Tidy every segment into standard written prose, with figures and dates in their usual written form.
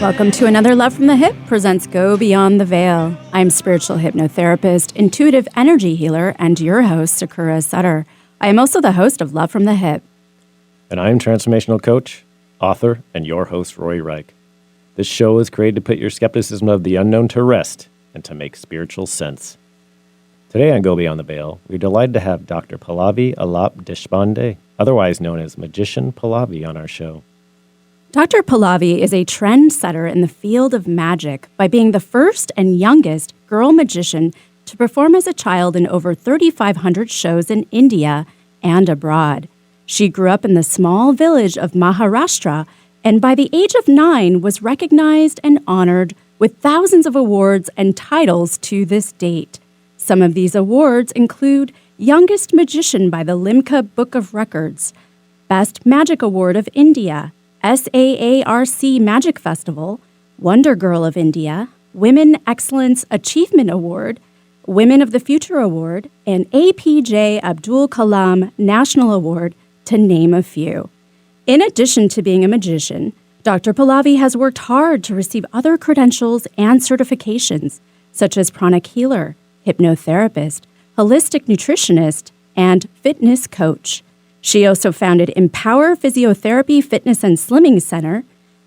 Welcome to another Love from the Hip presents Go Beyond the Veil. I'm spiritual hypnotherapist, intuitive energy healer, and your host, Sakura Sutter. I am also the host of Love from the Hip. And I am transformational coach, author, and your host, Roy Reich. This show is created to put your skepticism of the unknown to rest and to make spiritual sense. Today on Go Beyond the Veil, we're delighted to have Dr. Pallavi Aalap Deshpande, otherwise known as Magician Pallavi, on our show. Dr. Pallavi is a trendsetter in the field of magic by being the first and youngest girl magician to perform as a child in over 3,500 shows in India and abroad. She grew up in the small village of Maharashtra and by the age of 9 was recognized and honored with thousands of awards and titles to this date. Some of these awards include Youngest Magician by the Limca Book of Records, Best Magic Award of India, SAARC Magic Festival, Wonder Girl of India, Women Excellence Achievement Award, Women of the Future Award, and APJ Abdul Kalam National Award, to name a few. In addition to being a magician, Dr. Pallavi has worked hard to receive other credentials and certifications, such as pranic healer, hypnotherapist, holistic nutritionist, and fitness coach. She also founded Empower Physiotherapy Fitness and Slimming Center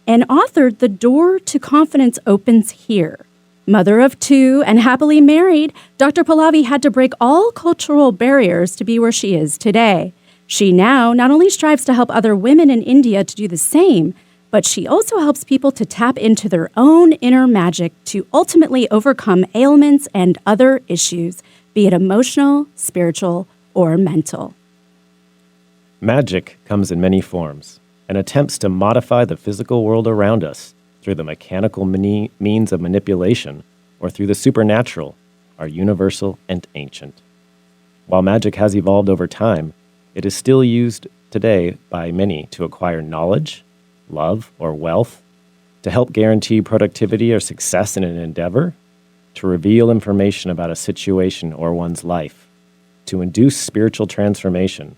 and authored The Door to Confidence Opens Here. Mother of 2 and happily married, Dr. Pallavi had to break all cultural barriers to be where she is today. She now not only strives to help other women in India to do the same, but she also helps people to tap into their own inner magic to ultimately overcome ailments and other issues, be it emotional, spiritual, or mental. Magic comes in many forms and attempts to modify the physical world around us through the mechanical means of manipulation or through the supernatural, are universal and ancient. While magic has evolved over time, it is still used today by many to acquire knowledge, love, or wealth, to help guarantee productivity or success in an endeavor, to reveal information about a situation or one's life, to induce spiritual transformation,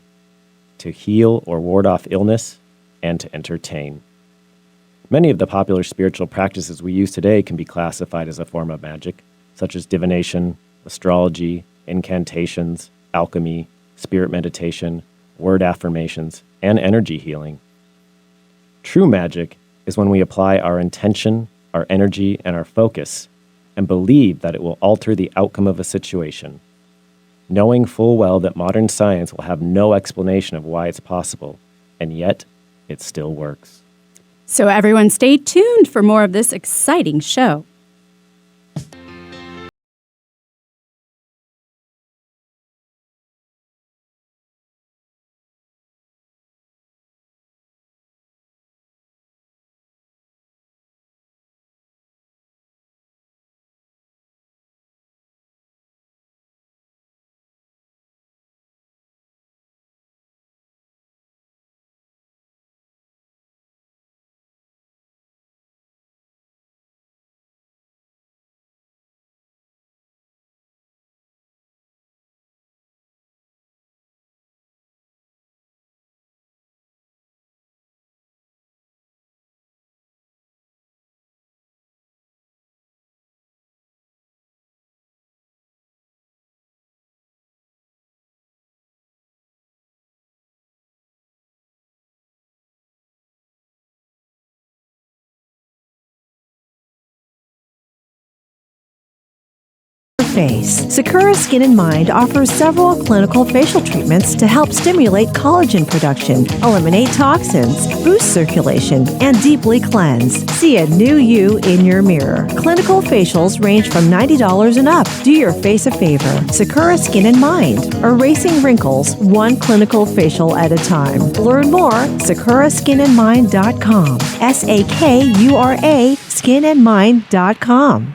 to heal or ward off illness, and to entertain. Many of the popular spiritual practices we use today can be classified as a form of magic, such as divination, astrology, incantations, alchemy, spirit meditation, word affirmations, and energy healing. True magic is when we apply our intention, our energy, and our focus, and believe that it will alter the outcome of a situation, knowing full well that modern science will have no explanation of why it's possible, and yet it still works. So everyone stay tuned for more of this exciting show. Face. Sakura Skin and Mind offers several clinical facial treatments to help stimulate collagen production, eliminate toxins, boost circulation, and deeply cleanse. See a new you in your mirror. Clinical facials range from $90 and up. Do your face a favor. Sakura Skin and Mind. Erasing wrinkles, one clinical facial at a time. Learn more, sakuraskinandmind.com. SAKURA skinandmind.com.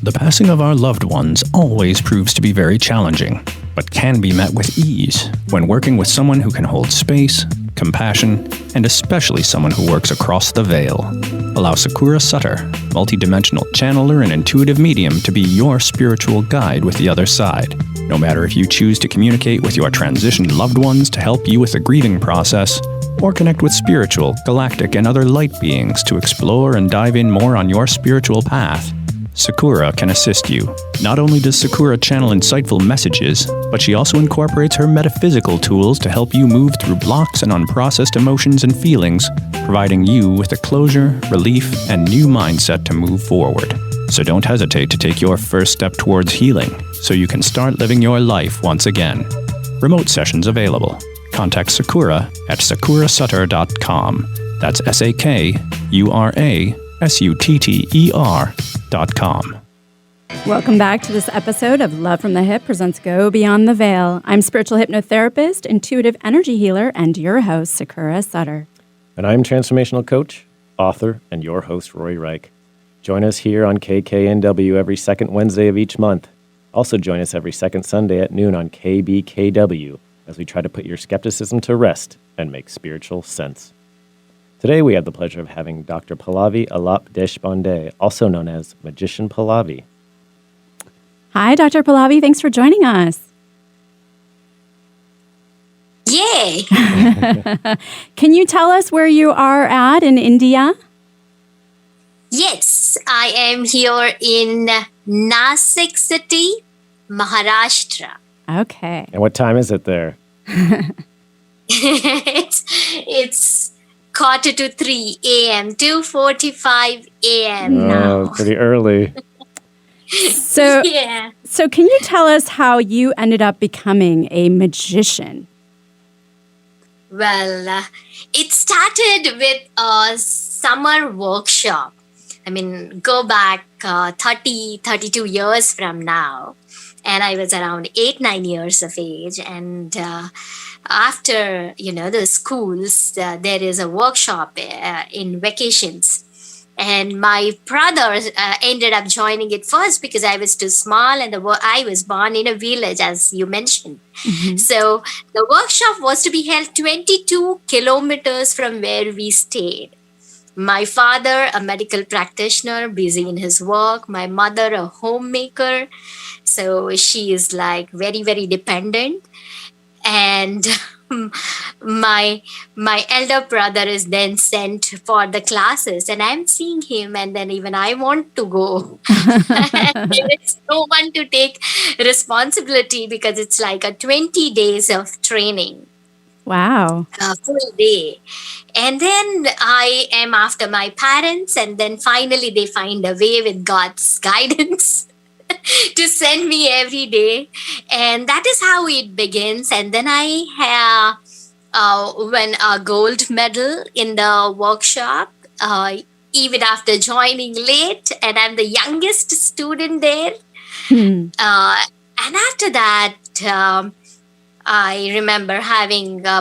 The passing of our loved ones always proves to be very challenging, but can be met with ease when working with someone who can hold space, compassion, and especially someone who works across the veil. Allow Sakura Sutter, multidimensional channeler and intuitive medium, to be your spiritual guide with the other side. No matter if you choose to communicate with your transitioned loved ones to help you with the grieving process, or connect with spiritual, galactic, and other light beings to explore and dive in more on your spiritual path, Sakura can assist you. Not only does Sakura channel insightful messages, but she also incorporates her metaphysical tools to help you move through blocks and unprocessed emotions and feelings, providing you with a closure, relief, and new mindset to move forward. So don't hesitate to take your first step towards healing so you can start living your life once again. Remote sessions available. Contact Sakura at sakurasutter.com. That's SAKURASUTTER.com. Welcome back to this episode of Love from the Hip presents Go Beyond the Veil. I'm spiritual hypnotherapist, intuitive energy healer, and your host, Sakura Sutter. And I'm transformational coach, author, and your host, Roy Reich. Join us here on KKNW every second Wednesday of each month. Also join us every second Sunday at noon on KBKW as we try to put your skepticism to rest and make spiritual sense. Today we have the pleasure of having Dr. Pallavi Aalap Deshpande, also known as Magician Pallavi. Hi, Dr. Pallavi. Thanks for joining us. Yay! Can you tell us where you are at in India? Yes, I am here in Nashik city, Maharashtra. Okay. And what time is it there? it's 2:45 a.m., 2:45 a.m. Oh, now. pretty early. So, Yeah. so can you tell us how you ended up becoming a magician? Well, it started with a summer workshop. I mean, go back 32 years from now. And I was around 8-9 years of age. And after, the schools, there is a workshop in vacations. And my brother ended up joining it first because I was too small and I was born in a village, as you mentioned. Mm-hmm. So the workshop was to be held 22 kilometers from where we stayed. My father, a medical practitioner, busy in his work. My mother, a homemaker. So she is like very, very dependent. And my elder brother is then sent for the classes, and I'm seeing him, and then even I want to go. And there is no one to take responsibility because it's like a 20 days of training. Wow. A full day. And then I am after my parents, and then finally they find a way with God's guidance to send me every day. And that is how it begins. And then I won a gold medal in the workshop, even after joining late. And I'm the youngest student there. And after that, I remember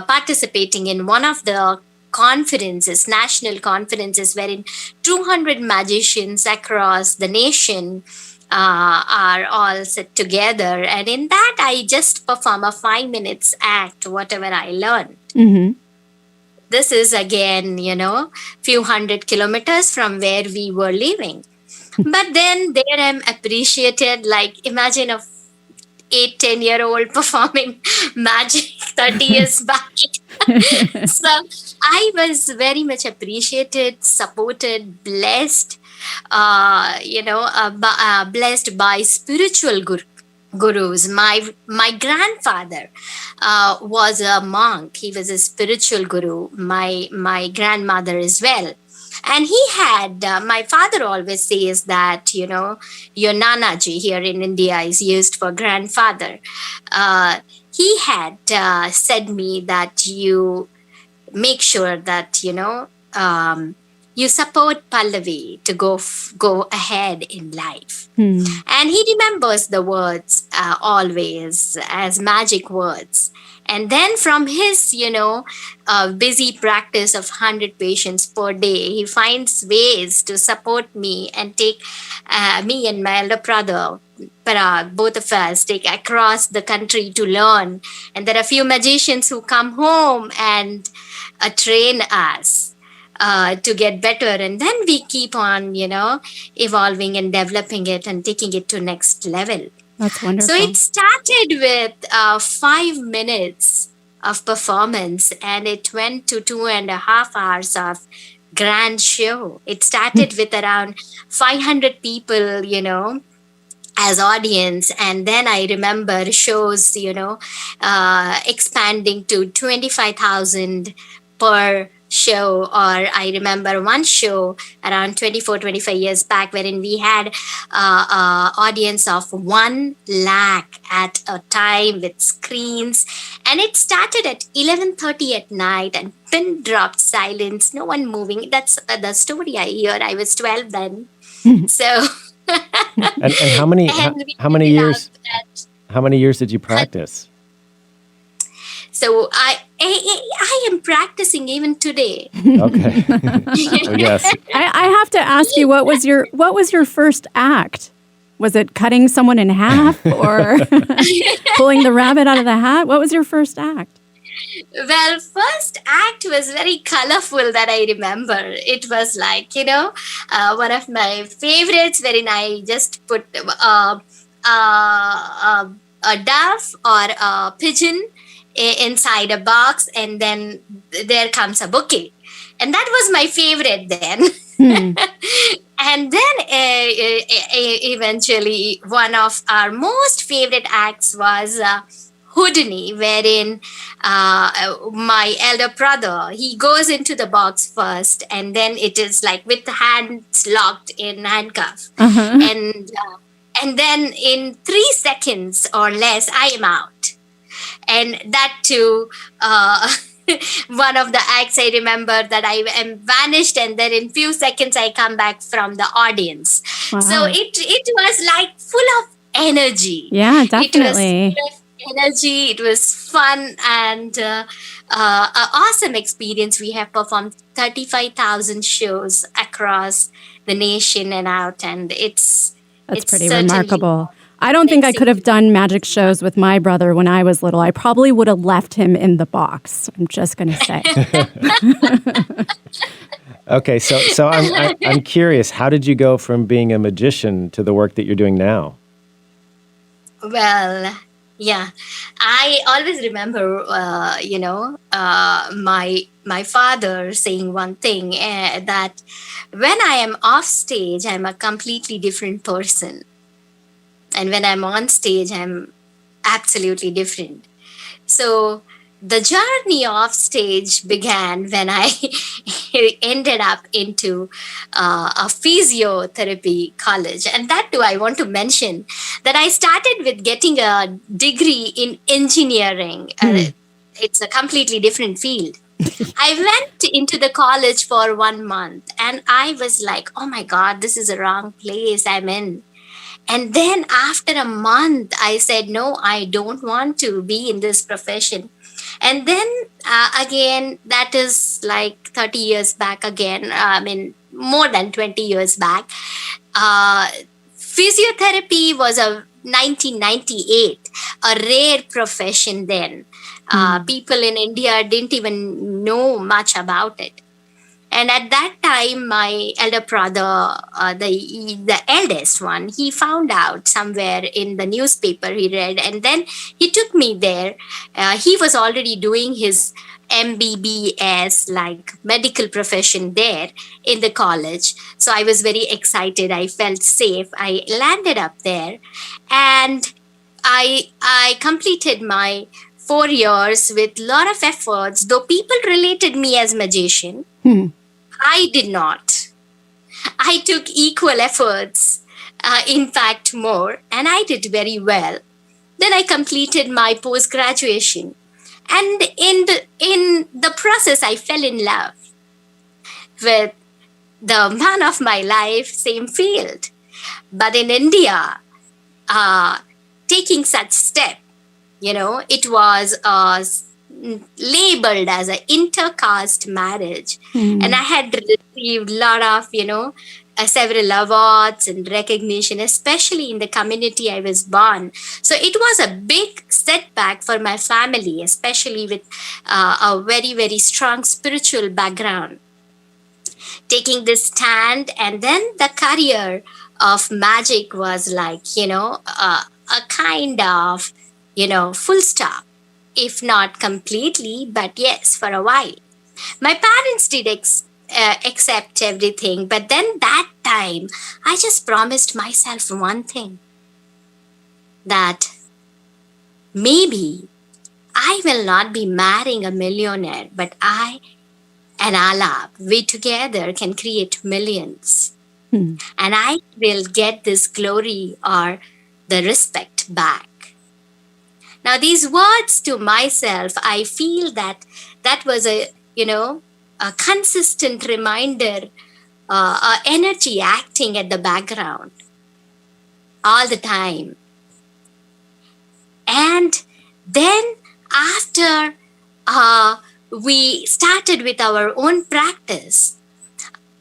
participating in one of the conferences, national conferences, wherein 200 magicians across the nation are all set together. And in that, I just perform a 5 minutes act, whatever I learned. Mm-hmm. This is again, few hundred kilometers from where we were living. But then there I'm appreciated, like imagine a 8-10-year-old performing magic 30 years back. So I was very much appreciated, supported, blessed, blessed by spiritual gurus. My grandfather was a monk. He was a spiritual guru. My grandmother as well. And he had, my father always says that, your Nanaji here in India is used for grandfather. He had said me that you make sure that, you support Pallavi to go ahead in life. And he remembers the words always as magic words. And then from his, busy practice of 100 patients per day, he finds ways to support me and take me and my elder brother, Parag, both of us, take across the country to learn. And there are a few magicians who come home and train us to get better. And then we keep on, evolving and developing it and taking it to next level. That's So wonderful. it started with 5 minutes of performance, and it went to 2.5 hours of grand show. It started with around 500 people, as audience, and then I remember shows, expanding to 25,000 per show. Or I remember one show around 24-25 years back wherein we had audience of 1 lakh at a time with screens, and it started at 11:30 at night, and pin dropped silence, no one moving. That's the story I hear. I was 12 then. So And how many and we how many did it years out at, how many years did you practice? so I am practicing even today. Okay. Well, yes. I have to ask you, what was your first act? Was it cutting someone in half or pulling the rabbit out of the hat? What was your first act? Well, first act was very colorful that I remember. It was like, one of my favorites wherein I just put a dove or a pigeon inside a box, and then there comes a bouquet. And that was my favorite then. And then eventually one of our most favorite acts was Houdini, wherein my elder brother, he goes into the box first, and then it is like with the hands locked in handcuff. And then in 3 seconds or less, I am out. And that too, one of the acts I remember that I am vanished, and then in few seconds I come back from the audience. Wow. So it was like full of energy. Yeah, It was definitely. full of energy. It was fun and an awesome experience. We have performed 35,000 shows across the nation and out, and it's Pretty certainly remarkable. I don't think I could have done magic shows with my brother when I was little. I probably would have left him in the box. I'm just going to say. Okay, so I'm curious. How did you go from being a magician to the work that you're doing now? Well, yeah, I always remember, my father saying one thing, that when I am off stage, I'm a completely different person, and when I'm on stage, I'm absolutely different. So the journey off stage began when I ended up into a physiotherapy college. And that too, I want to mention that I started with getting a degree in engineering. It's a completely different field. I went into the college for 1 month, and I was like, oh my God, this is the wrong place I'm in. And then after a month, I said, no, I don't want to be in this profession. And then again, that is like 30 years back again, more than 20 years back. Physiotherapy was a 1998, a rare profession then. People in India didn't even know much about it. And at that time, my elder brother, the eldest one, he found out somewhere in the newspaper he read, and then he took me there. He was already doing his MBBS, like medical profession there in the college. So I was very excited. I felt safe. I landed up there, and I completed my 4 years with a lot of efforts, though people related me as magician. I did not. I took equal efforts, in fact more, and I did very well. Then I completed my post-graduation. And in the process, I fell in love with the man of my life, same field. But in India, taking such step, it was labeled as an intercaste marriage. And I had received a lot of, several awards and recognition, especially in the community I was born. So it was a big setback for my family, especially with a very, very strong spiritual background. Taking this stand, and then the career of magic was like, a kind of, full stop, if not completely, but yes, for a while. My parents did accept everything, but then that time, I just promised myself one thing, that maybe I will not be marrying a millionaire, but I and Alap, we together can create millions. And I will get this glory or the respect back. Now, these words to myself, I feel that was a consistent reminder, energy acting at the background all the time. And then after we started with our own practice,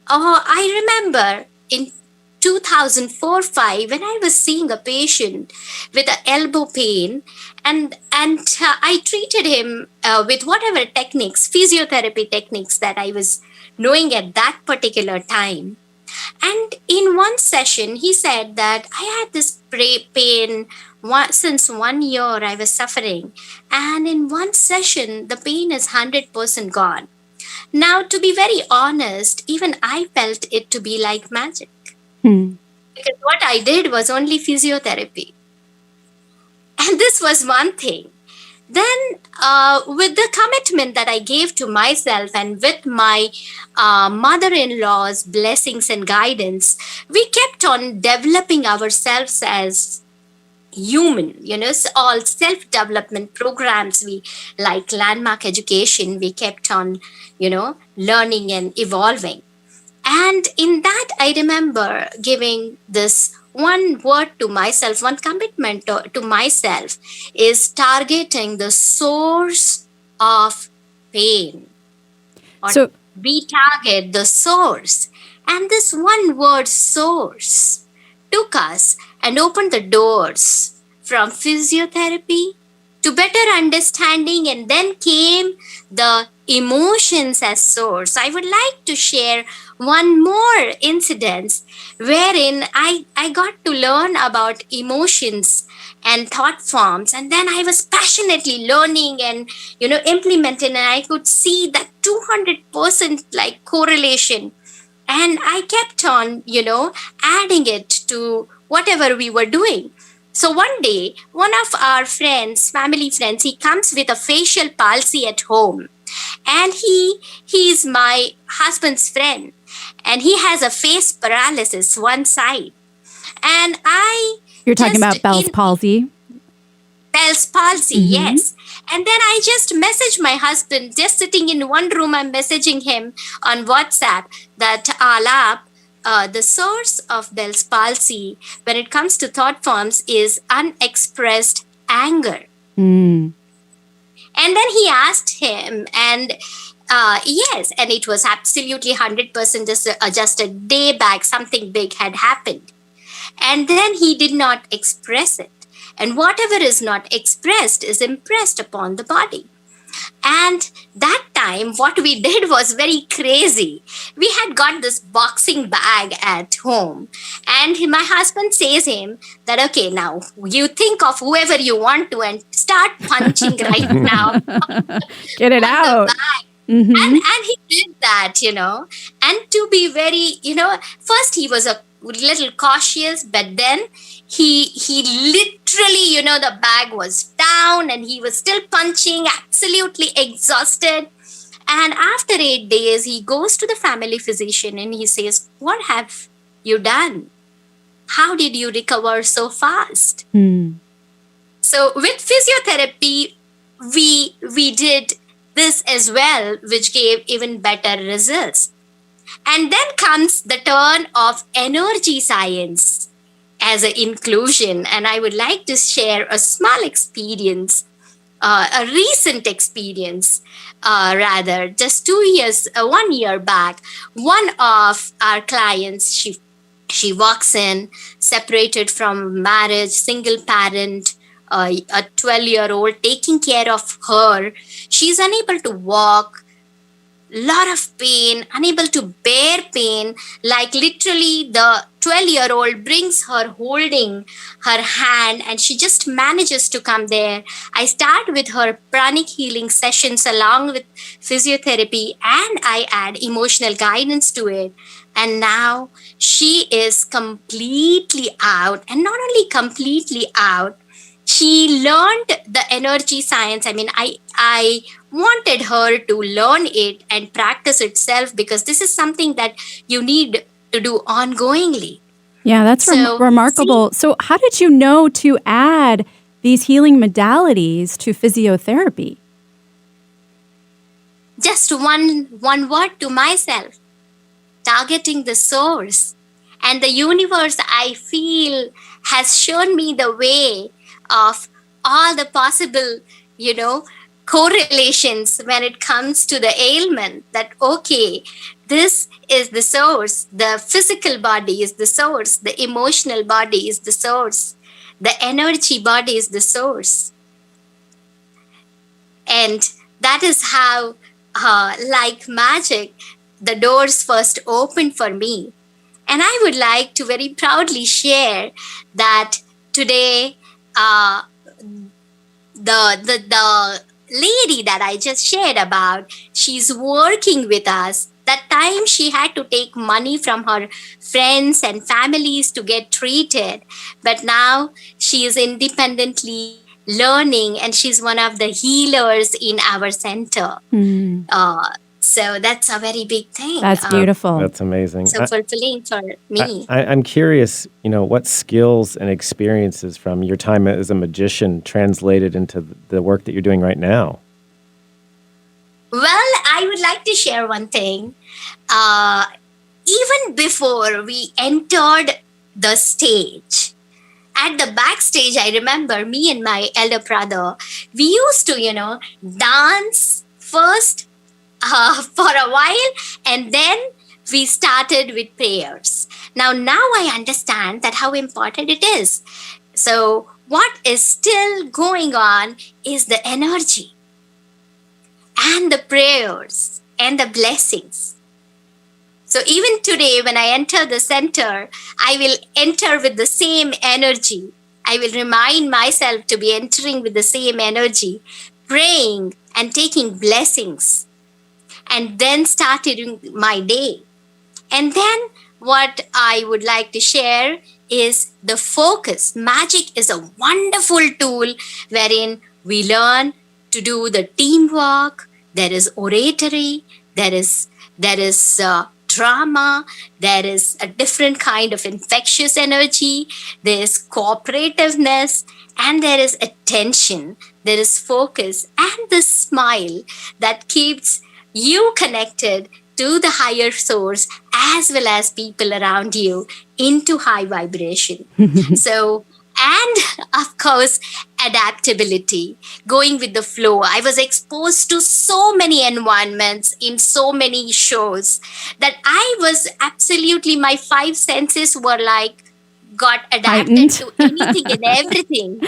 I remember in 2004-5 when I was seeing a patient with an elbow pain, and I treated him with whatever techniques, physiotherapy techniques that I was knowing at that particular time. And in one session, he said that I had this pain since 1 year I was suffering. And in one session, the pain is 100% gone. Now, to be very honest, even I felt it to be like magic. Because what I did was only physiotherapy. And this was one thing. Then, with the commitment that I gave to myself and with my mother-in-law's blessings and guidance, we kept on developing ourselves as human, all self-development programs, we like landmark education, we kept on, learning and evolving. And in that, I remember giving this one word to myself, one commitment to myself is targeting the source of pain. Or So- we target the source. And this one word, source, took us and opened the doors from physiotherapy to better understanding, and then came the emotions as source. I would like to share one more incident wherein I got to learn about emotions and thought forms, and then I was passionately learning and implementing, and I could see that 200% like correlation. And I kept on, adding it to whatever we were doing. So one day, one of our friends, family friends, he comes with a facial palsy at home. And he's my husband's friend. And he has a face paralysis, one side. And You're talking about Bell's palsy? Bell's palsy, yes. And then I just messaged my husband, just sitting in one room, I'm messaging him on WhatsApp that Alap, the source of Bell's palsy, when it comes to thought forms, is unexpressed anger. And then he asked him, and yes, and it was absolutely 100% just a day back, something big had happened. And then he did not express it. And whatever is not expressed is impressed upon the body. And that time, what we did was very crazy. We had got this boxing bag at home. And my husband says him that, okay, now you think of whoever you want to and start punching right now. Get it out. And he did that, and to be very, first he was a little cautious, but then he literally, the bag was down and he was still punching, absolutely exhausted. And after 8 days, he goes to the family physician and he says, what have you done? How did you recover so fast? So with physiotherapy, we did this as well, which gave even better results. And then comes the turn of energy science as an inclusion. And I would like to share a small experience, a recent experience, rather, just 2 years, 1 year back. One of our clients, she walks in, separated from marriage, single parent, a 12-year-old taking care of her. She's unable to walk. lot of pain, unable to bear pain, like literally the 12-year-old brings her holding her hand and she just manages to come there. I start with her pranic healing sessions along with physiotherapy, and I add emotional guidance to it. And now she is completely out, and not only completely out, she learned the energy science. I mean, I wanted her to learn it and practice itself, because this is something that you need to do ongoingly. Yeah, that's So, remarkable. So how did you know to add these healing modalities to physiotherapy? just one word to myself: targeting the source. And the universe, I feel, has shown me the way of all the possible, correlations when it comes to the ailment. That, okay, this is the source. The physical body is the source. The emotional body is the source. The energy body is the source. And that is how, like magic, the doors first opened for me. And I would like to very proudly share that today, the lady that I just shared about, she's working with us. That time she had to take money from her friends and families to get treated. But now she is independently learning, and she's one of the healers in our center. So that's a very big thing. That's beautiful. That's amazing. So fulfilling for me. I'm curious, what skills and experiences from your time as a magician translated into the work that you're doing right now? Well, I would like to share one thing. Even before we entered the stage, at the backstage, I remember me and my elder brother, we used to, dance first for a while, and then we started with prayers. Now I understand that how important it is. So what is still going on is the energy and the prayers and the blessings. So even today, when I enter the center, I will enter with the same energy. I will remind myself to be entering with the same energy, praying and taking blessings, and then starting my day. And then what I would like to share is the focus. Magic is a wonderful tool wherein we learn to do the teamwork. There is oratory, there is drama, there is a different kind of infectious energy, there is cooperativeness, and there is attention, there is focus, and the smile that keeps you connected to the higher source as well as people around you into high vibration. So, and of course, adaptability, going with the flow. I was exposed to so many environments in so many shows that I was absolutely, my five senses were like, got adapted to anything and everything.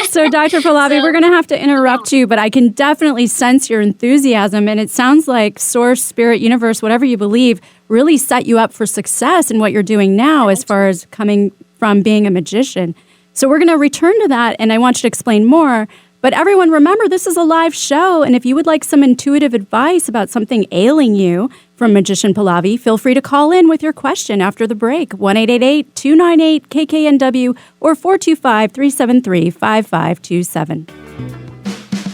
So, Dr. Pallavi, we're going to have to interrupt you, but I can definitely sense your enthusiasm. And it sounds like Source, Spirit, Universe, whatever you believe, really set you up for success in what you're doing now as far as coming from being a magician. So we're going to return to that, and I want you to explain more. But everyone, remember, this is a live show, and if you would like some intuitive advice about something ailing you from Magician Pallavi, feel free to call in with your question after the break, 1-888-298-KKNW or 425-373-5527.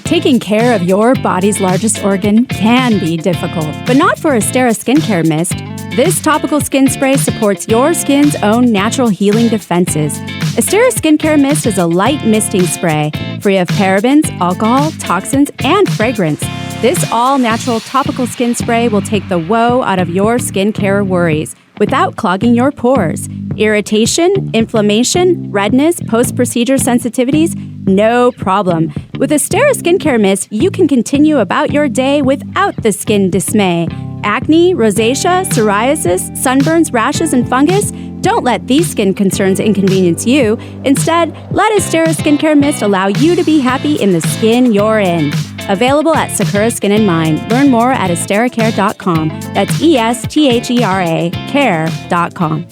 Taking care of your body's largest organ can be difficult, but not for Astera Skincare Mist. This topical skin spray supports your skin's own natural healing defenses. Astera Skincare Mist is a light misting spray, free of parabens, alcohol, toxins, and fragrance. This all-natural topical skin spray will take the woe out of your skincare worries without clogging your pores. Irritation, inflammation, redness, post-procedure sensitivities? No problem. With Astera Skincare Mist, you can continue about your day without the skin dismay. Acne, rosacea, psoriasis, sunburns, rashes, and fungus? Don't let these skin concerns inconvenience you. Instead, let Astera Skincare Mist allow you to be happy in the skin you're in. Available at Sakura Skin and Mind. Learn more at esteracare.com. That's ESTHERA care.com.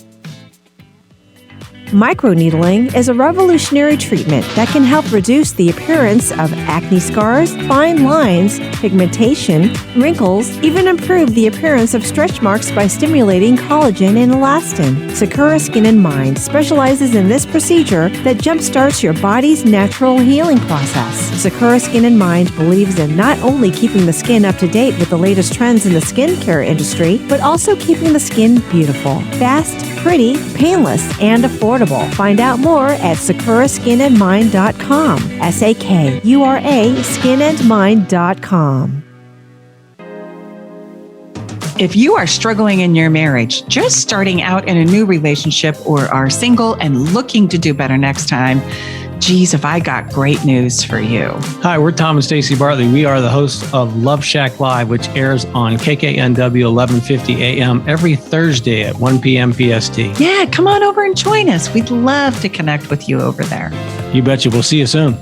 Microneedling is a revolutionary treatment that can help reduce the appearance of acne scars, fine lines, pigmentation, wrinkles, even improve the appearance of stretch marks by stimulating collagen and elastin. Sakura Skin and Mind specializes in this procedure that jumpstarts your body's natural healing process. Sakura Skin and Mind believes in not only keeping the skin up to date with the latest trends in the skincare industry, but also keeping the skin beautiful, fast, pretty, painless, and affordable. Find out more at sakuraskinandmind.com. SAKURA skinandmind.com. If you are struggling in your marriage, just starting out in a new relationship, or are single and looking to do better next time, geez, have I got great news for you. Hi, we're Tom and Stacy Bartley. We are the hosts of Love Shack Live, which airs on KKNW 1150 AM every Thursday at 1 p.m. PST. Yeah, come on over and join us. We'd love to connect with you over there. You betcha. We'll see you soon.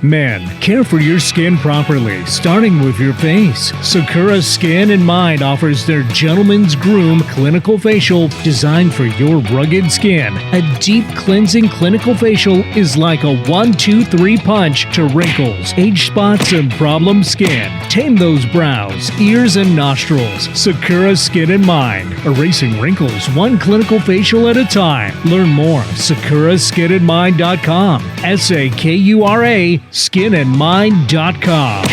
Men, care for your skin properly, starting with your face. Sakura Skin and Mind offers their Gentleman's Groom Clinical Facial designed for your rugged skin. A deep cleansing clinical facial is like a 1-2-3 punch to wrinkles, age spots, and problem skin. Tame those brows, ears, and nostrils. Sakura Skin and Mind, erasing wrinkles one clinical facial at a time. Learn more, sakuraskinandmind.com. SAKURA skinandmind.com.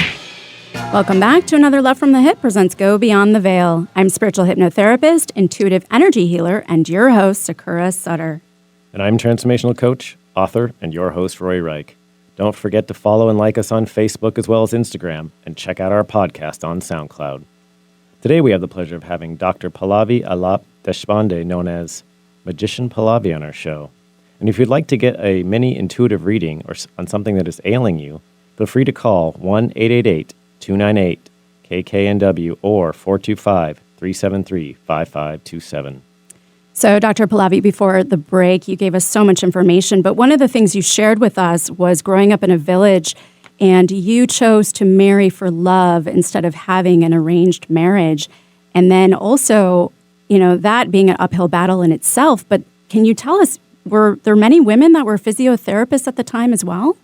Welcome back to another Love from the Hip presents Go Beyond the Veil. I'm spiritual hypnotherapist, intuitive energy healer, and your host, Sakura Sutter. And I'm transformational coach, author, and your host, Roy Reich. Don't forget to follow and like us on Facebook as well as Instagram, and check out our podcast on SoundCloud. Today we have the pleasure of having Dr. Pallavi Aalap Deshpande, known as Magician Pallavi, on our show. And if you'd like to get a mini intuitive reading or on something that is ailing you, feel free to call 1-888-298-KKNW or 425-373-5527. So, Dr. Pallavi, before the break, you gave us so much information, but one of the things you shared with us was growing up in a village, and you chose to marry for love instead of having an arranged marriage. And then also, that being an uphill battle in itself. But can you tell us, were there many women that were physiotherapists at the time as well?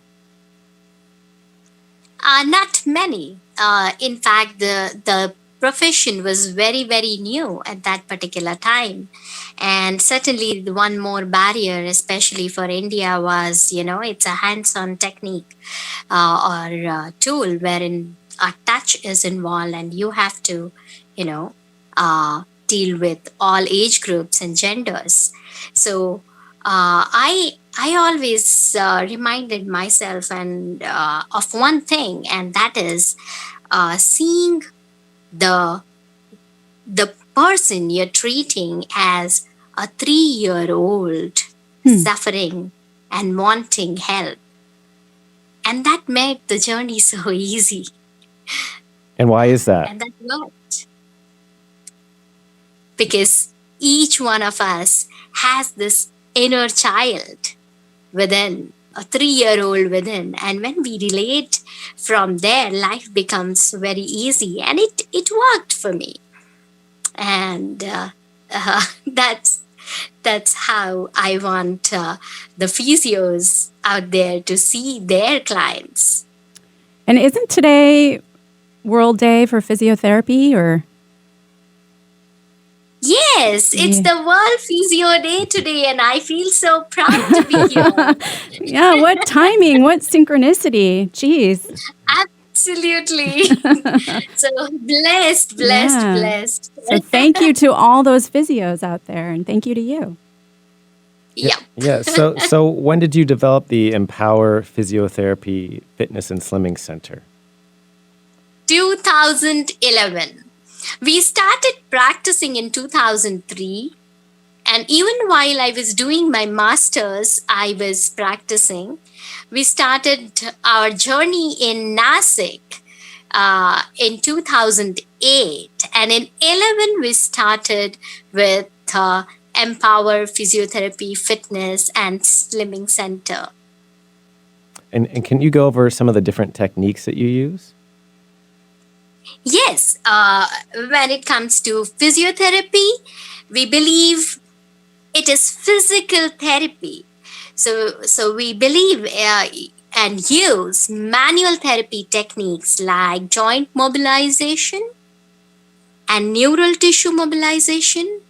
Not many. In fact, the profession was very, very new at that particular time. And certainly the one more barrier, especially for India, was, it's a hands-on technique or tool wherein a touch is involved, and you have to, deal with all age groups and genders. So I always reminded myself of one thing, and that is seeing the person you're treating as a 3-year-old suffering and wanting help. And that made the journey so easy. And why is that? And that worked. Because each one of us has this inner child within, a 3-year-old within. And when we relate from there, life becomes very easy. And it worked for me. And that's how I want the physios out there to see their clients. And isn't today World Day for Physiotherapy, or? Yes, it's the World Physio Day today, and I feel so proud to be here. Yeah, what timing, what synchronicity. Jeez. Absolutely. So blessed. So thank you to all those physios out there, and thank you to you. Yeah. Yeah. So when did you develop the Empower Physiotherapy Fitness and Slimming Center? 2011. We started practicing in 2003. And even while I was doing my master's, I was practicing. We started our journey in Nashik in 2008. And in 11, we started with Empower Physiotherapy Fitness and Slimming Center. And can you go over some of the different techniques that you use? Yes, when it comes to physiotherapy, we believe it is physical therapy. So we believe and use manual therapy techniques like joint mobilization and neural tissue mobilization,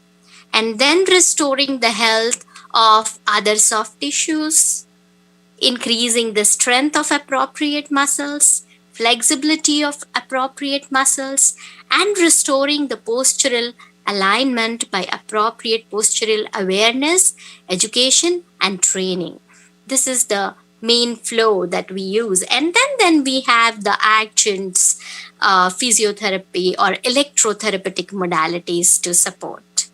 and then restoring the health of other soft tissues, increasing the strength of appropriate muscles, flexibility of appropriate muscles, and restoring the postural alignment by appropriate postural awareness, education, and training. This is the main flow that we use. And then we have the actions, physiotherapy or electrotherapeutic modalities to support.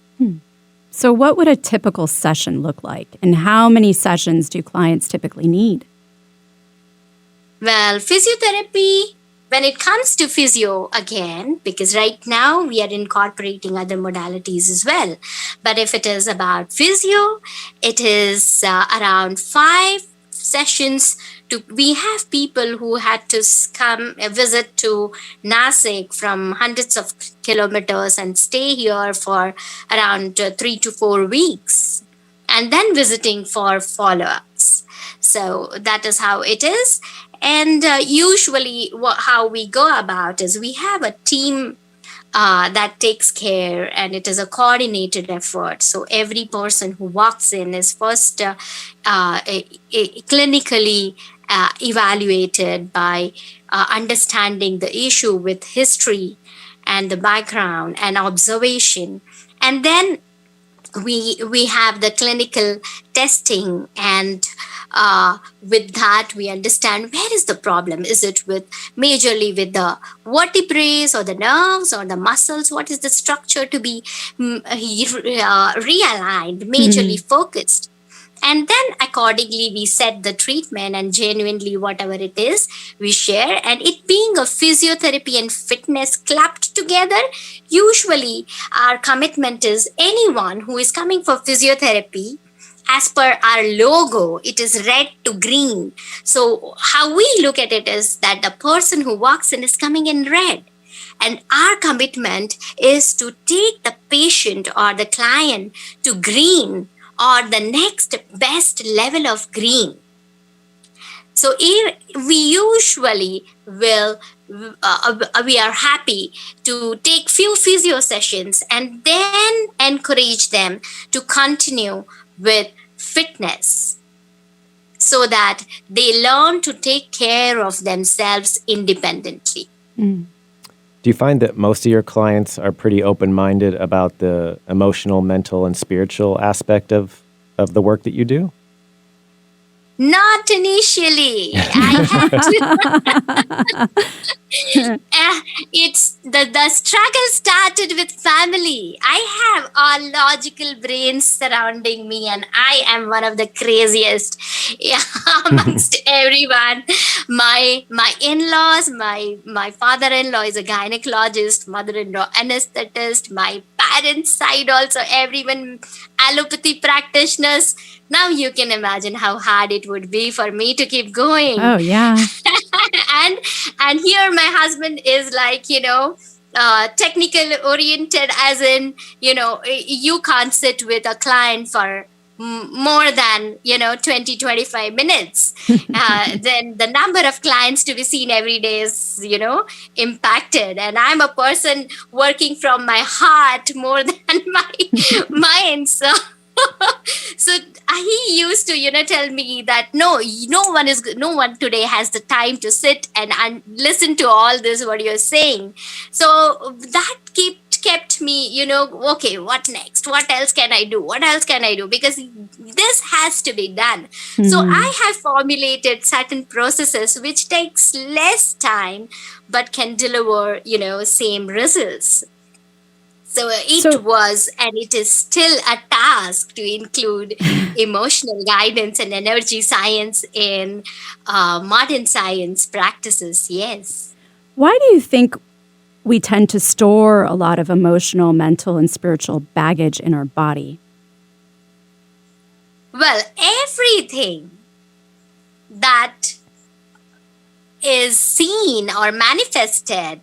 So what would a typical session look like, and how many sessions do clients typically need? Well, physiotherapy, when it comes to physio, again, because right now we are incorporating other modalities as well. But if it is about physio, it is around 5 sessions. We have people who had to come visit to Nashik from hundreds of kilometers and stay here for around 3 to 4 weeks, and then visiting for follow-ups. So that is how it is. And usually how we go about is we have a team that takes care, and it is a coordinated effort. So every person who walks in is first clinically evaluated by understanding the issue with history and the background and observation. And then we have the clinical testing, and with that we understand where is the problem. Is it majorly with the vertebrae or the nerves or the muscles? What is the structure to be realigned, majorly focused? And then accordingly we set the treatment, and genuinely whatever it is we share. And it being a physiotherapy and fitness clapped together, usually our commitment is anyone who is coming for physiotherapy, as per our logo, it is red to green. So how we look at it is that the person who walks in is coming in red. And our commitment is to take the patient or the client to green, or the next best level of green. So we usually will, we are happy to take few physio sessions and then encourage them to continue with fitness, so that they learn to take care of themselves independently. Do you find that most of your clients are pretty open-minded about the emotional, mental, and spiritual aspect of the work that you do? Not initially. I had to. It's the struggle started with family. I have a logical brains surrounding me, and I am one of the craziest amongst everyone. My in-laws, my father-in-law is a gynecologist, mother-in-law anesthetist, my parents' side also, everyone allopathy practitioners. Now you can imagine how hard it would be for me to keep going. Oh, yeah. and here my husband is like, technical oriented, as in, you can't sit with a client for more than 20-25 minutes. Then the number of clients to be seen every day is impacted, and I'm a person working from my heart more than my mind. So he used to tell me that no one today has the time to sit and listen to all this what you're saying. So that kept me, okay, what next? What else can I do? Because this has to be done. So I have formulated certain processes which takes less time but can deliver, same results. So it was, and it is still a task to include emotional guidance and energy science in modern science practices. Yes. Why do you think we tend to store a lot of emotional, mental, and spiritual baggage in our body? Well, everything that is seen or manifested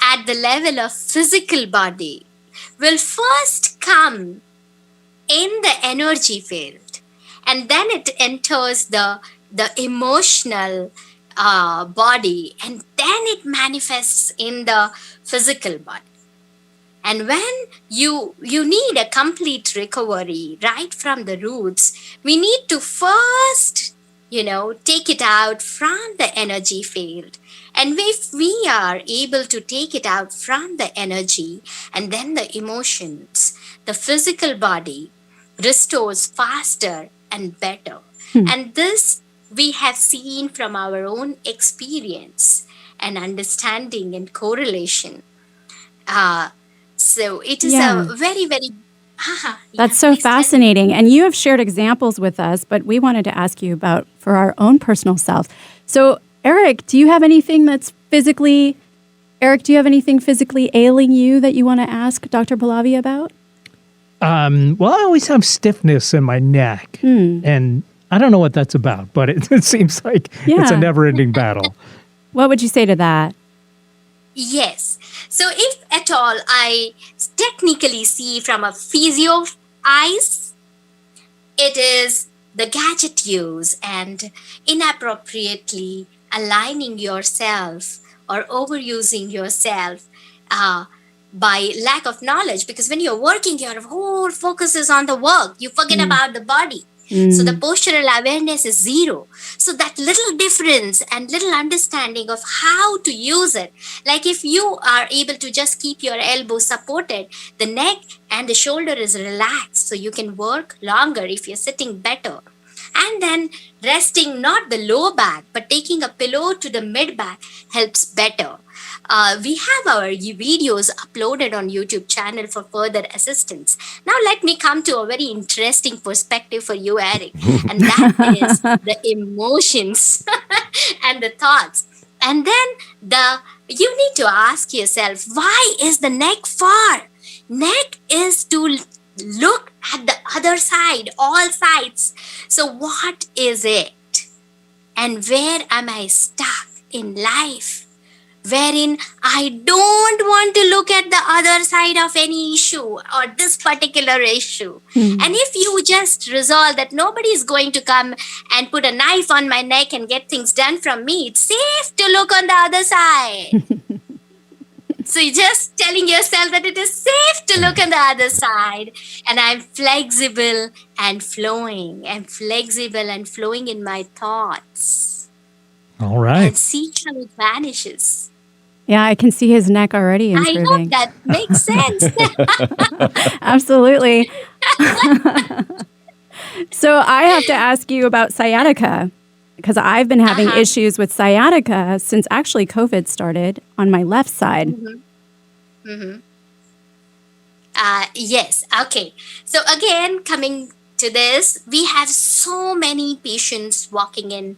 at the level of physical body will first come in the energy field, and then it enters the emotional body, and then it manifests in the physical body. And when you need a complete recovery right from the roots, we need to first, take it out from the energy field. And if we are able to take it out from the energy and then the emotions, the physical body restores faster and better. And this we have seen from our own experience and understanding and correlation. So it is a very, very... That's so fascinating. And you have shared examples with us, but we wanted to ask you about for our own personal self. So, Eric, do you have anything physically ailing you that you want to ask Dr. Pallavi about? Well, I always have stiffness in my neck, and I don't know what that's about, but it seems like it's a never-ending battle. What would you say to that? Yes. So if at all I technically see from a physio eyes, it is the gadget use and inappropriately aligning yourself or overusing yourself by lack of knowledge. Because when you're working, your whole focus is on the work. You forget about the body. So the postural awareness is zero. So that little difference and little understanding of how to use it, like if you are able to just keep your elbow supported, the neck and the shoulder is relaxed, so you can work longer if you're sitting better. And then resting not the low back, but taking a pillow to the mid back helps better. We have our videos uploaded on YouTube channel for further assistance. Now let me come to a very interesting perspective for you, Eric, and that is the emotions and the thoughts. And then you need to ask yourself, why is the neck far? Neck is to look at the other side, all sides. So what is it? And where am I stuck in life? Wherein I don't want to look at the other side of any issue or this particular issue. And if you just resolve that nobody is going to come and put a knife on my neck and get things done from me, it's safe to look on the other side. So you're just telling yourself that it is safe to look on the other side. And I'm flexible and flowing. I'm flexible and flowing in my thoughts. All right. And see how it vanishes. Yeah, I can see his neck already improving. I hope that makes sense. Absolutely. So I have to ask you about sciatica, because I've been having issues with sciatica since actually COVID started on my left side. Yes. Okay. So again, coming to this, we have so many patients walking in,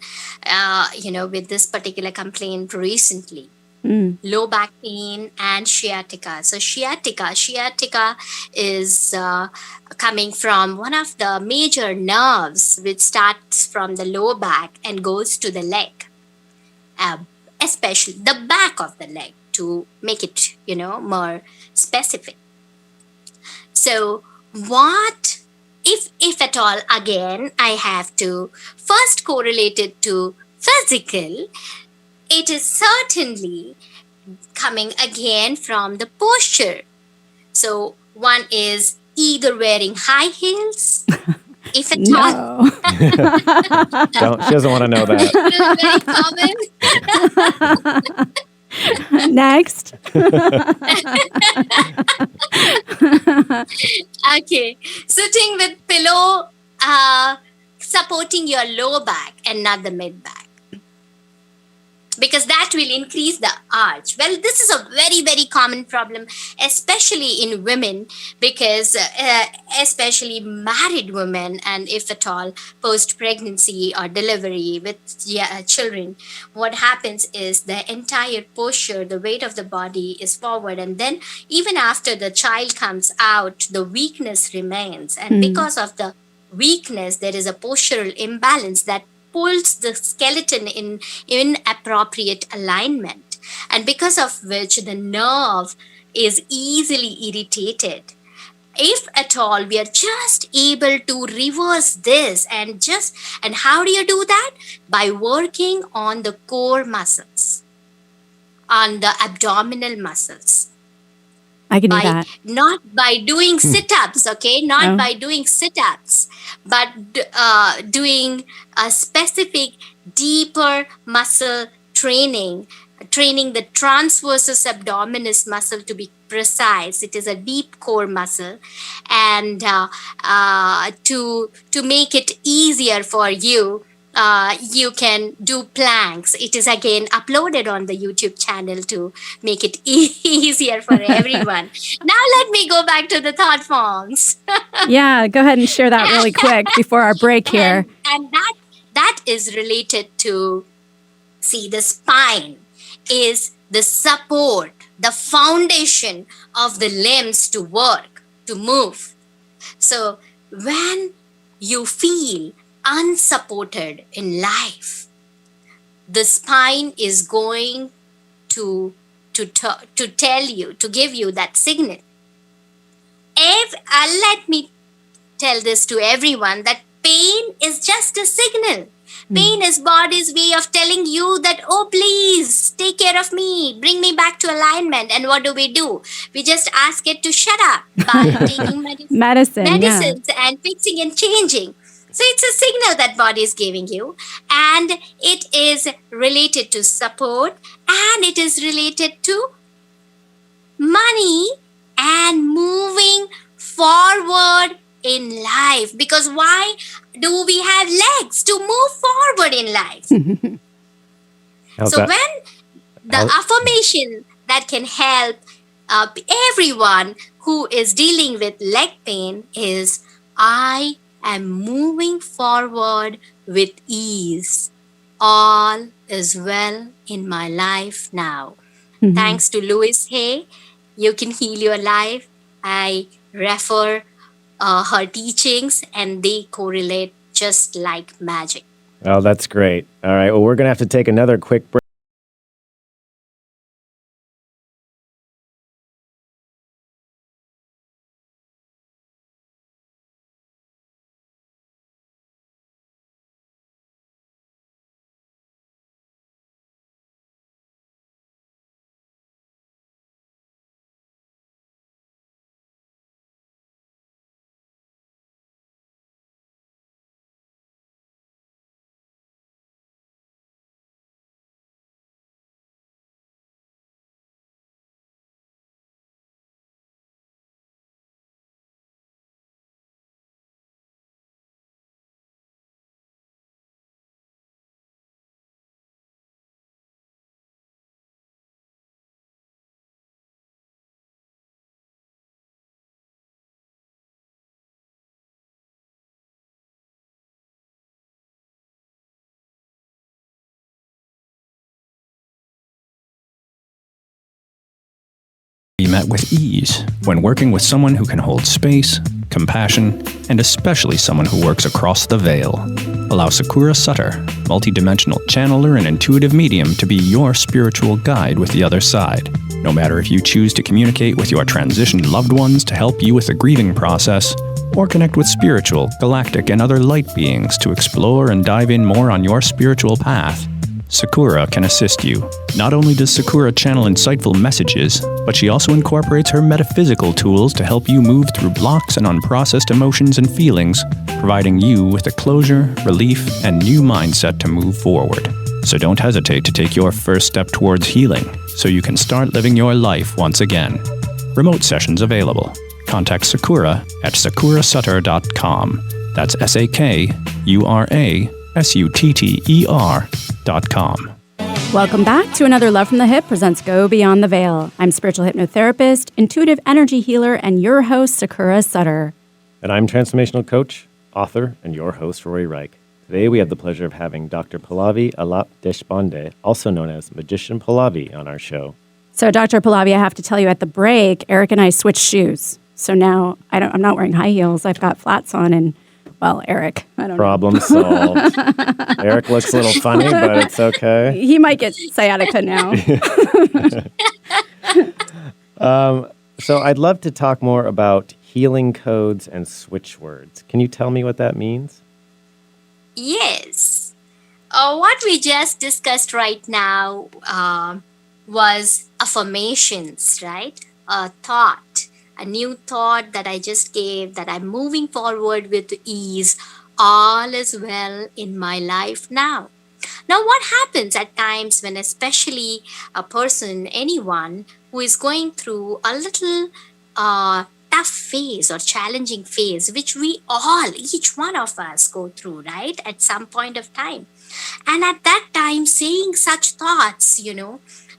with this particular complaint recently. Low back pain and sciatica. So sciatica is coming from one of the major nerves, which starts from the lower back and goes to the leg, especially the back of the leg, to make it, more specific. So what, if at all, again, I have to first correlate it to physical, it is certainly coming again from the posture. So one is either wearing high heels, if at all. She doesn't want to know that. Very common. Next. Okay. Sitting with pillow, supporting your lower back and not the mid back, because that will increase the arch. Well, this is a very, very common problem, especially in women, because especially married women, and if at all post-pregnancy or delivery with children, what happens is the entire posture, the weight of the body is forward, and then even after the child comes out, the weakness remains. And because of the weakness, there is a postural imbalance that pulls the skeleton in inappropriate alignment, and because of which the nerve is easily irritated. If at all we are just able to reverse this, and how do you do that? By working on the core muscles, on the abdominal muscles, I can do by that. not by doing sit-ups, okay, not No. by doing sit-ups, but doing a specific deeper muscle training the transversus abdominis muscle, to be precise. It is a deep core muscle, and to make it easier for you, you can do planks. It is again uploaded on the YouTube channel to make it easier for everyone. Now let me go back to the thought forms. Yeah, go ahead and share that really quick before our break here. And that is related to, see, the spine is the support, the foundation of the limbs to work, to move. So when you feel unsupported in life, the spine is going to tell you, to give you that signal. Let me tell this to everyone, that pain is just a signal. Pain is body's way of telling you that, oh, please take care of me, bring me back to alignment. And what do? We just ask it to shut up by taking medicines and fixing and changing. So it's a signal that body is giving you, and it is related to support, and it is related to money and moving forward in life. Because why do we have legs? To move forward in life. So when the affirmation that can help everyone who is dealing with leg pain is, I am moving forward with ease. All is well in my life now. Thanks to Louise Hay, you can heal your life. I refer her teachings, and they correlate just like magic. Oh, that's great. All right. Well, we're going to have to take another quick break. Be met with ease when working with someone who can hold space, compassion, and especially someone who works across the veil. Allow Sakura Sutter, multidimensional channeler and intuitive medium, to be your spiritual guide with the other side. No matter if you choose to communicate with your transitioned loved ones to help you with the grieving process, or connect with spiritual, galactic, and other light beings to explore and dive in more on your spiritual path, Sakura can assist you. Not only does Sakura channel insightful messages, but she also incorporates her metaphysical tools to help you move through blocks and unprocessed emotions and feelings, providing you with a closure, relief, and new mindset to move forward. So don't hesitate to take your first step towards healing, so you can start living your life once again. Remote sessions available. Contact Sakura at sakurasutter.com. That's SAKURASUTTER.com. Welcome back to another Love from the Hip presents Go Beyond the Veil. I'm spiritual hypnotherapist, intuitive energy healer, and your host, Sakura Sutter. And I'm transformational coach, author, and your host, Rory Reich. Today we have the pleasure of having Dr. Pallavi Aalap Deshpande, also known as Magician Pallavi, on our show. So, Dr. Pallavi, I have to tell you, at the break, Eric and I switched shoes. So now I'm not wearing high heels. I've got flats on, and Well, Eric, I don't Problem solved. Eric looks a little funny, but it's okay. know. He might get sciatica now. So I'd love to talk more about healing codes and switch words. Can you tell me what that means? Yes. What we just discussed right now was affirmations, right? A thought, a new thought that I just gave, that I'm moving forward with ease. All is well in my life now. Now, what happens at times when, especially a person, anyone who is going through a little tough phase or challenging phase, which we all, each one of us go through, right, at some point of time. And at that time, saying such thoughts,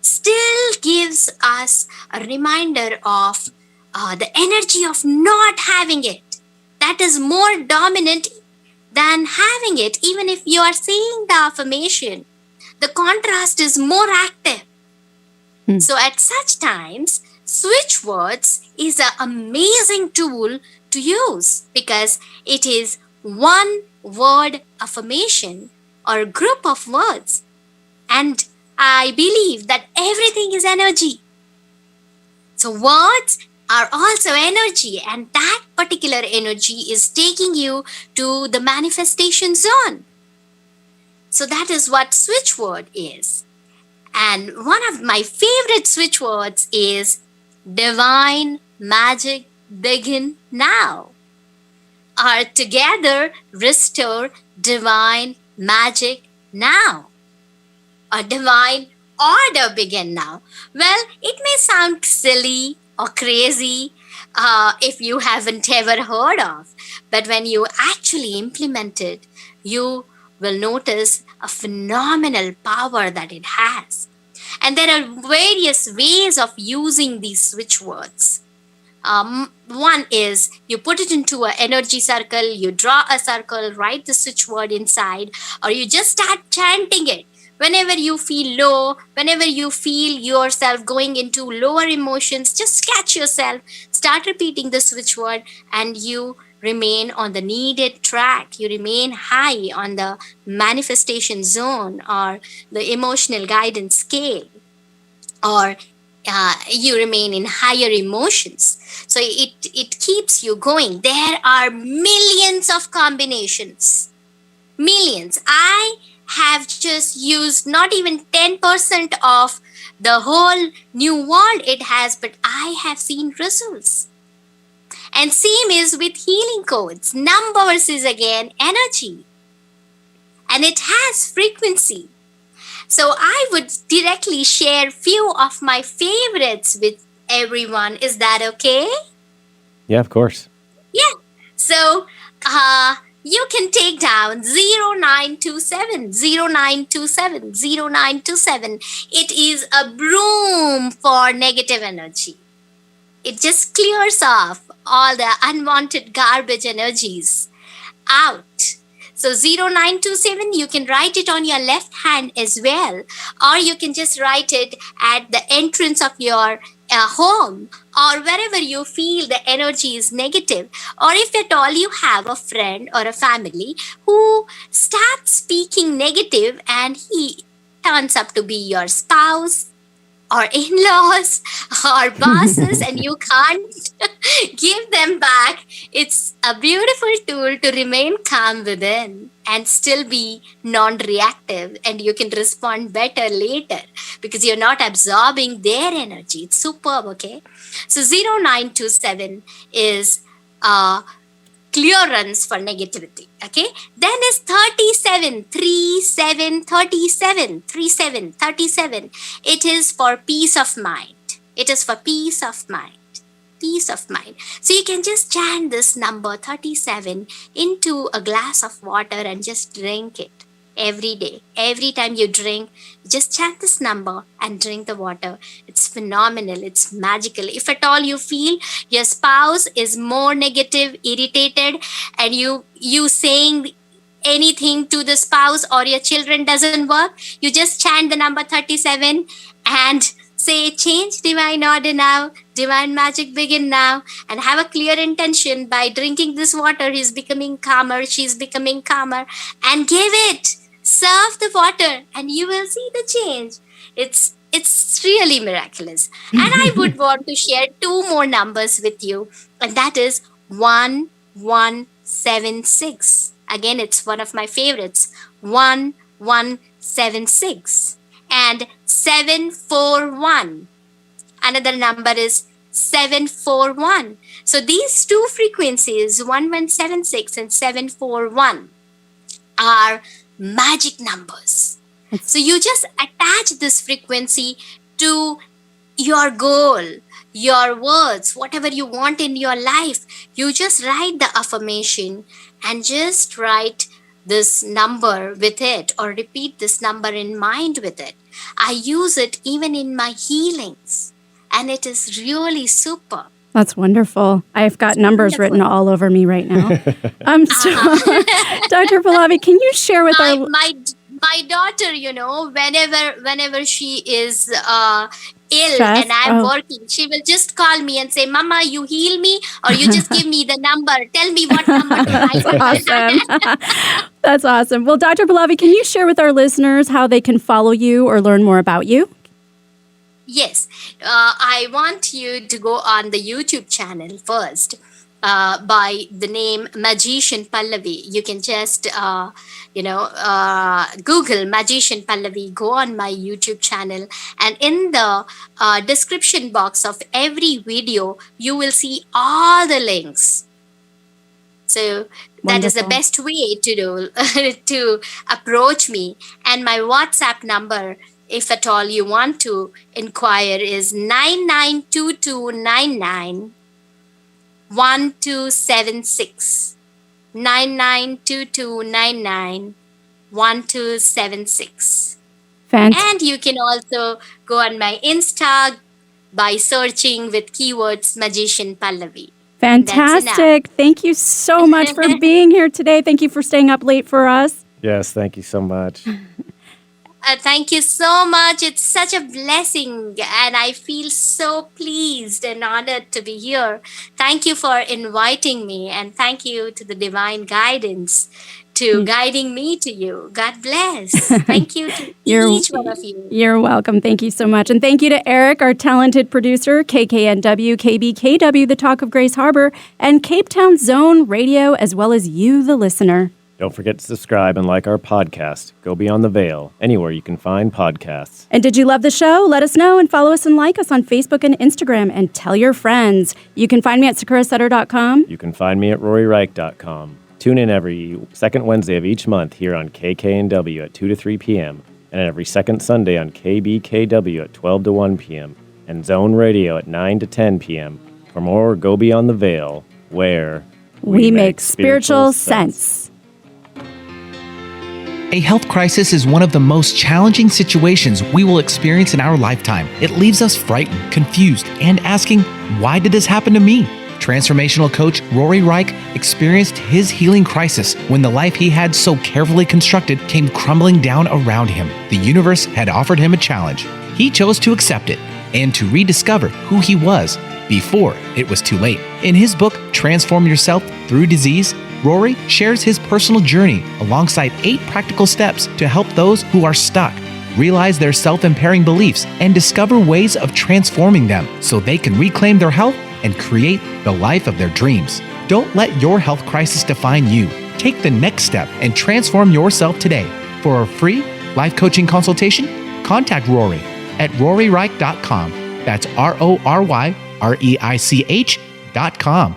still gives us a reminder of the energy of not having it. That is more dominant than having it. Even if you are saying the affirmation, the contrast is more active. So at such times, switch words is an amazing tool to use, because it is one word affirmation or group of words. And I believe that everything is energy. So words are also energy, and that particular energy is taking you to the manifestation zone. So that is what switch word is. And one of my favorite switch words is divine magic begin now. Or together restore divine magic now. Or divine order begin now. Well, it may sound silly or crazy if you haven't ever heard of, but when you actually implement it, you will notice a phenomenal power that it has. And there are various ways of using these switch words. One is you put it into an energy circle, you draw a circle, write the switch word inside, or you just start chanting it. Whenever you feel low, whenever you feel yourself going into lower emotions, just catch yourself, start repeating the switch word, and you remain on the needed track. You remain high on the manifestation zone or the emotional guidance scale, or you remain in higher emotions. So it keeps you going. There are millions of combinations. Millions. I have just used not even 10% of the whole new world it has, but I have seen results. And same is with healing codes. Numbers is again energy. And it has frequency. So I would directly share few of my favorites with everyone. Is that okay? Yeah, of course. Yeah. So you can take down 0927, 0927, 0927. It is a broom for negative energy. It just clears off all the unwanted garbage energies out. So 0927, you can write it on your left hand as well, or you can just write it at the entrance of your home, or wherever you feel the energy is negative, or if at all you have a friend or a family who starts speaking negative and he turns up to be your spouse or in-laws or bosses and you can't give them back. It's a beautiful tool to remain calm within and still be non-reactive, and you can respond better later because you're not absorbing their energy. It's superb, okay? So 0927 is clearance for negativity, okay? Then is 37, 37, 37, 37, 37. It is for peace of mind. It is for peace of mind. Peace of mind. So you can just chant this number 37 into a glass of water and just drink it every day. Every time you drink, just chant this number and drink the water. It's phenomenal. It's magical. If at all you feel your spouse is more negative, irritated, and you saying anything to the spouse or your children doesn't work, you just chant the number 37 and say, change divine order now, divine magic begin now, and have a clear intention. By drinking this water, he's becoming calmer, she's becoming calmer, and give it. Serve the water and you will see the change. It's really miraculous. And I would want to share 2 more numbers with you, and that is 1176. Again, it's one of my favorites. 1176 and 741. Another number is 741. So these 2 frequencies, 1176 and 741, are magic numbers. So you just attach this frequency to your goal, your words, whatever you want in your life. You just write the affirmation and just write this number with it, or repeat this number in mind with it. I use it even in my healings, and it is really super. That's wonderful. I've got numbers written all over me right now. Dr. Pallavi, can you share with my daughter, whenever she is ill Stress? and I'm working, she will just call me and say, Mama, you heal me, or you just give me the number. Tell me what number to write. Awesome. That's awesome. Well, Dr. Pallavi, can you share with our listeners how they can follow you or learn more about you? Yes. I want you to go on the YouTube channel first by the name Magician Pallavi. You can just, Google Magician Pallavi, go on my YouTube channel, and in the description box of every video, you will see all the links. So that is the best way to do to approach me. And my WhatsApp number, if at all you want to inquire, is 992299 1276. 992299 1276. And you can also go on my Insta by searching with keywords Magician Pallavi. Fantastic. Thank you so much for being here today. Thank you for staying up late for us. Yes, thank you so much. Thank you so much. It's such a blessing, and I feel so pleased and honored to be here. Thank you for inviting me, and thank you to the divine guidance to guiding me to you. God bless. Thank you to each one of you. You're welcome. Thank you so much. And thank you to Eric, our talented producer, KKNW, KBKW, the Talk of Grace Harbor, and Cape Town Zone Radio, as well as you, the listener. Don't forget to subscribe and like our podcast, Go Beyond the Veil, anywhere you can find podcasts. And did you love the show? Let us know and follow us and like us on Facebook and Instagram, and tell your friends. You can find me at sakurasetter.com. You can find me at roryreich.com. Tune in every second Wednesday of each month here on KKNW at 2 to 3 p.m. and every second Sunday on KBKW at 12 to 1 p.m. and Zone Radio at 9 to 10 p.m. for more Go Beyond the Veil, where we make spiritual sense. A health crisis is one of the most challenging situations we will experience in our lifetime. It leaves us frightened, confused, and asking, why did this happen to me? Transformational coach Rory Reich experienced his healing crisis when the life he had so carefully constructed came crumbling down around him. The universe had offered him a challenge. He chose to accept it and to rediscover who he was before it was too late. In his book, Transform Yourself Through Disease, Rory shares his personal journey alongside 8 practical steps to help those who are stuck realize their self-impairing beliefs and discover ways of transforming them so they can reclaim their health and create the life of their dreams. Don't let your health crisis define you. Take the next step and transform yourself today. For a free life coaching consultation, contact Rory at roryreich.com. That's RORYREICH.com.